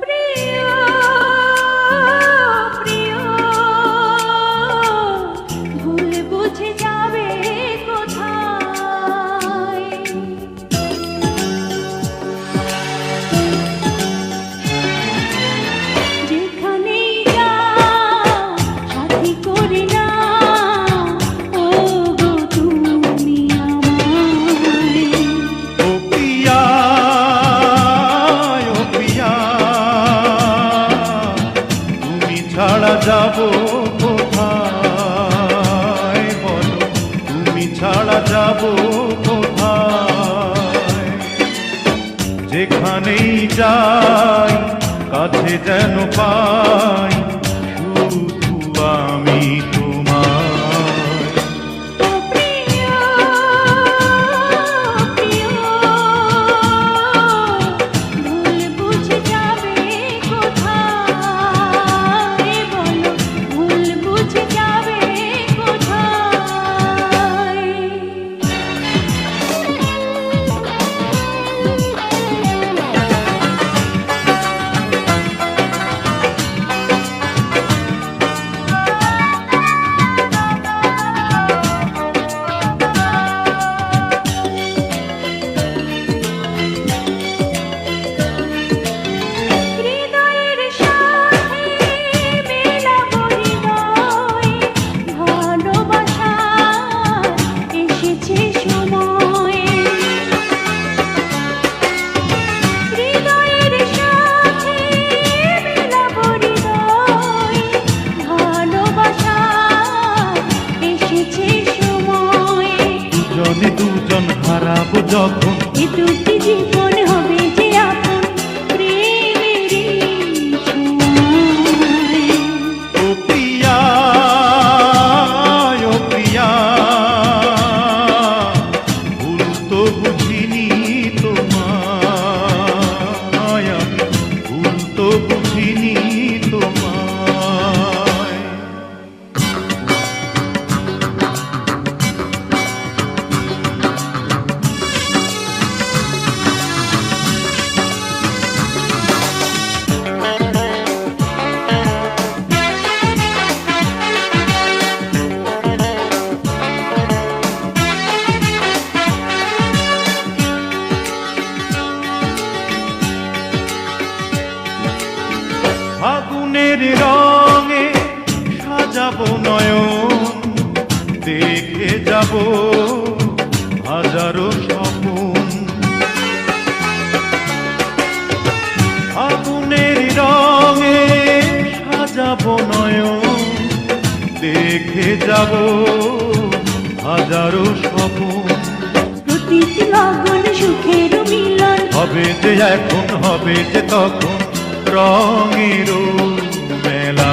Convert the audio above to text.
প্রিয় প্রিয় ভুল বুঝে যাবে কোথায়, যেখানেই যাও সাথী করে না ও গো তুমি আমায়। ও প্রিয়া ও প্রিয়া তুমি ছাড়া যাব কোথায়, বলো তুমি ছাড়া যাব কোথায়, যেখানেই যাই কাছে যেন পাই শুধু আমি তোমায়। ও প্রিয় প্রিয় ভুল বুঝে যাবে কোথায়, বলো ভুল বুঝে যাবে কোথায়। হৃদয়ের সাথে মেলাবো হৃদয়, ভালোবাসার এসেছে সময়। হৃদয়ের সাথে মেলাবো হৃদয়, ভালোবাসার এসেছে সময়। দুজনে দুজন হারাবো যখন এ দুটি জীবন হবে যে আপন প্রেমেরই ছোঁয়ায়। ও প্রিয়া ও প্রিয়া ভুল তো বুঝিনি তোমায়, আমি ভুল তো বুঝিনি তোমায়। ফাগুনের রঙে সাজাবো নয়ন, দেখে যাব হাজারো স্বপন। ফাগুনের রঙে সাজাবো নয়ন, দেখে যাব হাজারো স্বপন। প্রতিটি লগন সুখের মিলন, হবে যে এখন হবে যে তখন রঙের মেলা।